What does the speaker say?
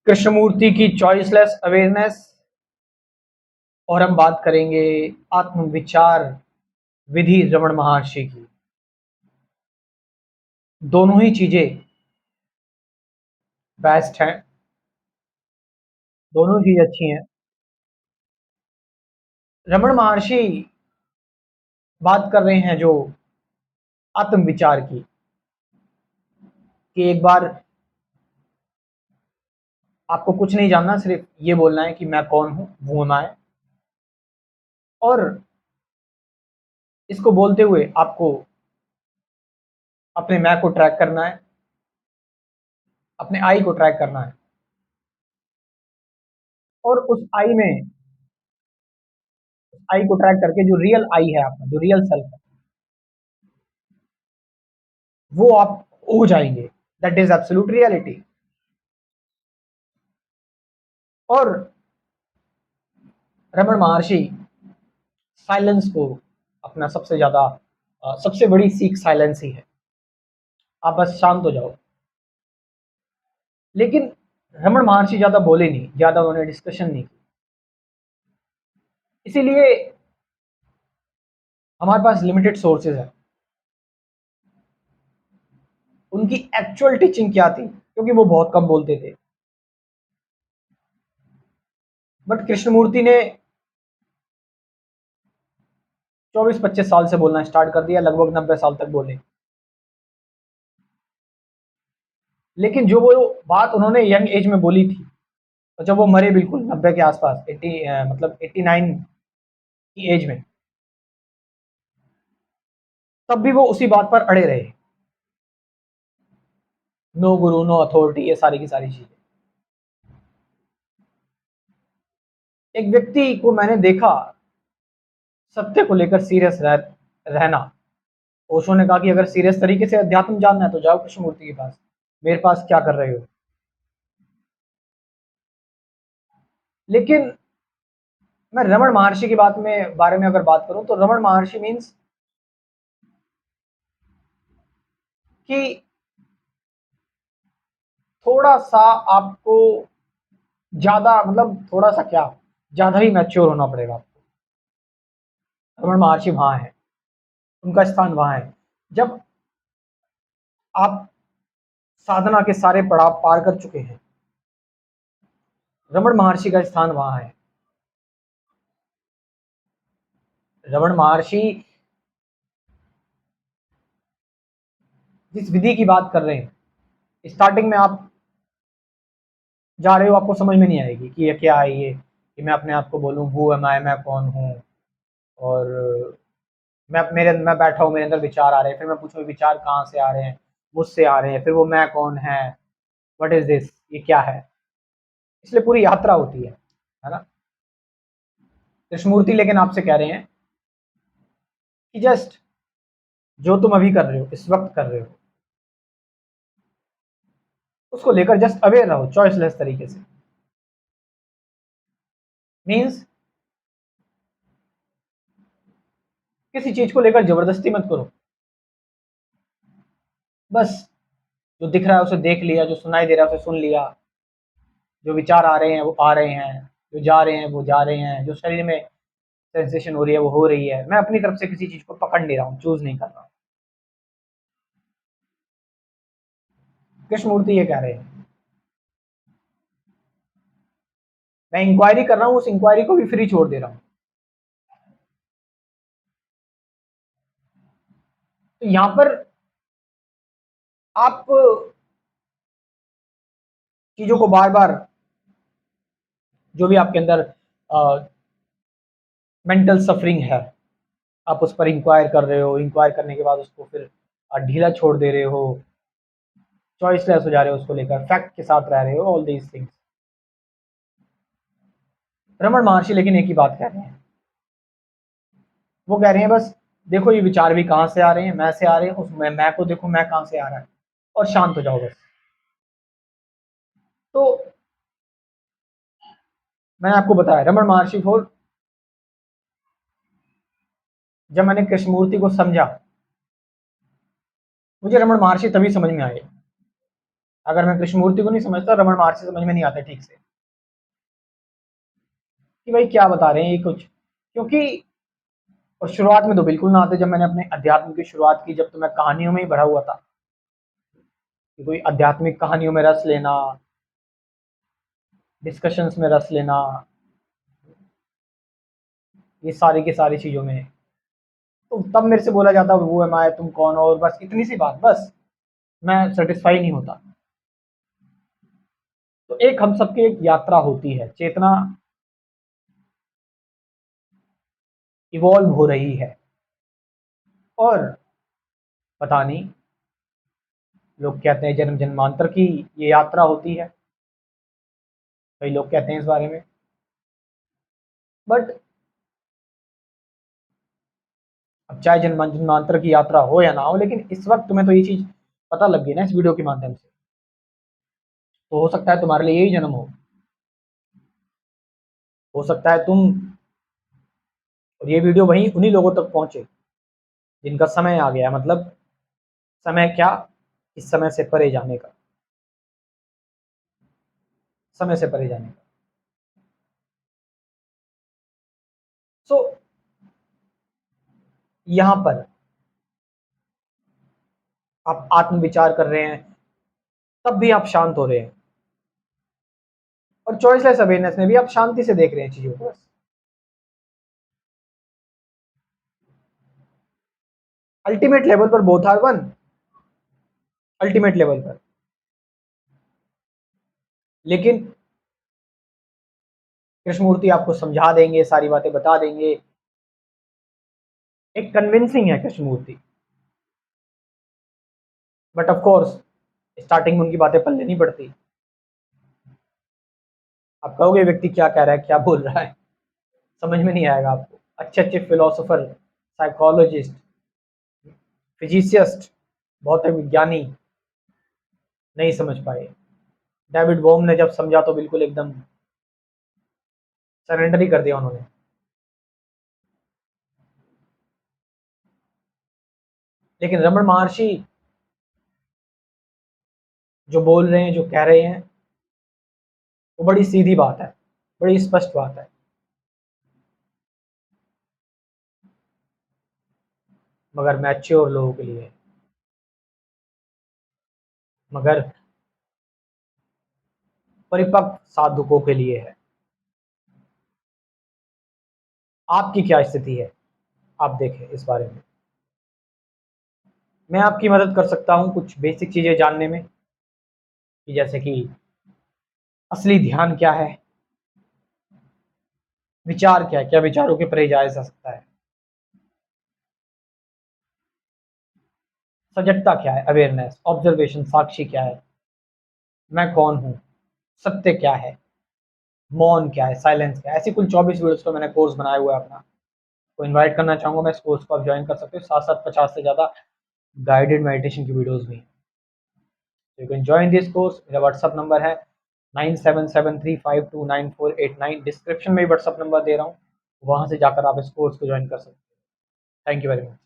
कृष्णमूर्ति की choiceless awareness. और हम बात करेंगे आत्मविचार विधि रमण महर्षि की। दोनों ही चीजें बेस्ट हैं, दोनों चीजें अच्छी हैं। रमण महर्षि बात कर रहे हैं जो आत्मविचार की, कि एक बार आपको कुछ नहीं जानना, सिर्फ ये बोलना है कि मैं कौन हूं, वो मैं है। और इसको बोलते हुए आपको अपने मैं को ट्रैक करना है, अपने आई को ट्रैक करना है, और उस आई को ट्रैक करके जो रियल आई है आपका, जो रियल सेल्फ है, वो आप हो जाएंगे। That is absolute reality. और रमण महर्षि साइलेंस को अपना सबसे बड़ी सीख साइलेंस ही है। आप बस शांत हो जाओ। लेकिन रमण महर्षि ज्यादा बोले नहीं, ज्यादा उन्होंने डिस्कशन नहीं की, इसीलिए हमारे पास लिमिटेड सोर्सेज है। उनकी एक्चुअल टीचिंग क्या थी, क्योंकि वो बहुत कम बोलते थे। बट कृष्णमूर्ति ने 24-25 साल से बोलना स्टार्ट कर दिया, लगभग 90 साल तक बोले। लेकिन जो वो बात उन्होंने यंग एज में बोली थी, और जब वो मरे बिल्कुल 90 के आसपास, 80 मतलब 89 की एज में, तब भी वो उसी बात पर अड़े रहे। नो गुरु नो अथॉरिटी, ये सारी की सारी चीजें। एक व्यक्ति को मैंने देखा सत्य को लेकर रहना। ओशो ने कहा कि अगर सीरियस तरीके से अध्यात्म जानना है तो जाओ कृष्णमूर्ति के पास, मेरे पास क्या कर रहे हो। लेकिन मैं रमण महर्षि की बारे में अगर बात करूं, तो रमण महर्षि मीन्स कि थोड़ा सा आपको ज्यादा, मतलब थोड़ा सा क्या, ज्यादा ही मैच्योर होना पड़ेगा आपको। रमण महर्षि वहां है, उनका स्थान वहां है। जब आप साधना के सारे पड़ाव पार कर चुके हैं, रमण महर्षि का स्थान वहां है। रमण महर्षि जिस विधि की बात कर रहे हैं, स्टार्टिंग में आप जा रहे हो, आपको समझ में नहीं आएगी कि ये क्या है, ये कि मैं अपने आप को बोलूं हु एम आई, मैं कौन हूँ। और मैं बैठा हूँ, मेरे अंदर विचार आ रहे हैं, फिर मैं पूछूं विचार कहाँ से आ रहे हैं, मुझसे आ रहे हैं, फिर वो मैं कौन है, व्हाट इज दिस, ये क्या है। इसलिए पूरी यात्रा होती है ना। कृष्णमूर्ति लेकिन आपसे कह रहे हैं कि जस्ट जो तुम अभी कर रहे हो, इस वक्त कर रहे हो, उसको लेकर जस्ट अवेयर रहो चॉइसलेस तरीके से। मीन्स किसी चीज को लेकर जबरदस्ती मत करो। बस जो दिख रहा है उसे देख लिया, जो सुनाई दे रहा है उसे सुन लिया, जो विचार आ रहे हैं वो आ रहे हैं, जो जा रहे हैं वो जा रहे हैं, जो शरीर में सेंसेशन हो रही है वो हो रही है। मैं अपनी तरफ से किसी चीज को पकड़ नहीं रहा हूँ, चूज नहीं कर रहा हूँ। कृष्णमूर्ति ये कह रहे हैं, मैं इंक्वायरी कर रहा हूँ, उस इंक्वायरी को भी फ्री छोड़ दे रहा हूँ। तो यहां पर आप चीजों को बार बार, जो भी आपके अंदर मेंटल सफरिंग है, आप उस पर इंक्वायर कर रहे हो, इंक्वायर करने के बाद उसको फिर ढीला छोड़ दे रहे हो, चॉइसलेस हो जा रहे हो, उसको लेकर फैक्ट के साथ रह रहे हो, ऑल दीज थिंग्स। रमन महर्षि लेकिन एक ही बात कह रहे हैं, वो कह रहे हैं बस देखो ये विचार भी कहाँ से आ रहे हैं, मैं से आ रहे हैं, उस मैं को देखो मैं कहाँ से आ रहा है, और शांत हो जाओ बस। तो मैंने आपको बताया रमन महर्षि को, जब मैंने कृष्णमूर्ति को समझा, मुझे रमन महर्षि तभी समझ में आए अगर मैं कृष्णमूर्ति को नहीं समझता, रमन महर्षि समझ में नहीं आता ठीक से कि भाई क्या बता रहे हैं ये कुछ, क्योंकि और शुरुआत में तो बिल्कुल ना आते। जब मैंने अपने अध्यात्म की शुरुआत की, जब तो मैं कहानियों में ही भरा हुआ था कि कोई आध्यात्मिक कहानियों में रस लेना, डिस्कशंस में रस लेना, ये सारी की सारी चीज़ों में, तो तब मेरे से बोला जाता वो एम आई, तुम कौन हो, और बस इतनी सी बात, बस मैं सेटिस्फाई नहीं होता। तो एक हम सबकी एक यात्रा होती है, चेतना इवॉल्व हो रही है, और पता नहीं, लोग कहते हैं जन्म जन्मांतर की ये यात्रा होती है, कई लोग कहते हैं इस बारे में। बट अब चाहे जन्म जन्मांतर की यात्रा हो या ना हो, लेकिन इस वक्त तुम्हें तो ये चीज़ पता लग गई ना इस वीडियो के माध्यम से, तो हो सकता है तुम्हारे लिए यही जन्म हो सकता है तुम, और ये वीडियो वहीं उन्हीं लोगों तक पहुंचे जिनका समय आ गया, मतलब समय क्या, इस समय से परे जाने का, समय से परे जाने का। सो यहां पर आप आत्मविचार कर रहे हैं, तब भी आप शांत हो रहे हैं, और चॉइसलेस अवेयरनेस में भी आप शांति से देख रहे हैं चीजों को, बस अल्टीमेट लेवल पर both are one, ultimate level पर। लेकिन कृष्णमूर्ति आपको समझा देंगे, सारी बातें बता देंगे, एक कन्विंसिंग है Krishnamurti, but of course starting में उनकी बातें पल्ले नहीं पड़ती। आप कहोगे व्यक्ति क्या कह रहा है, क्या बोल रहा है, समझ में नहीं आएगा आपको। अच्छे अच्छे फिलोसोफर, साइकोलॉजिस्ट, फिजिसिस्ट, भौतिक विज्ञानी नहीं समझ पाए। डेविड बॉम ने जब समझा तो बिल्कुल एकदम सरेंडर ही कर दिया उन्होंने। लेकिन रमन महर्षि जो बोल रहे हैं, जो कह रहे हैं, वो बड़ी सीधी बात है, बड़ी स्पष्ट बात है। मगर मैच्योर लोगों के लिए, मगर परिपक्व साधुकों के लिए है। आपकी क्या स्थिति है, आप देखें इस बारे में। मैं आपकी मदद कर सकता हूँ कुछ बेसिक चीजें जानने में, कि जैसे कि असली ध्यान क्या है, विचार क्या है, क्या विचारों के परे जाया जा सकता है, सजगता क्या है, अवेयरनेस, ऑब्जर्वेशन, साक्षी क्या है, मैं कौन हूँ, सत्य क्या है, मौन क्या है, साइलेंस क्या है। ऐसी कुल 24 वीडियोस का मैंने कोर्स बनाया हुआ है अपना, तो इनवाइट करना चाहूँगा मैं, इस कोर्स को आप ज्वाइन कर सकते हो। साथ साथ 50 से ज़्यादा गाइडेड मेडिटेशन की वीडियोस भी, you can join this course. मेरा व्हाट्सअप नंबर है 9773529489, डिस्क्रिप्शन में व्हाट्सअप नंबर दे रहा हूँ, वहाँ से जाकर आप इस कोर्स को ज्वाइन कर सकते हो। Thank you very much.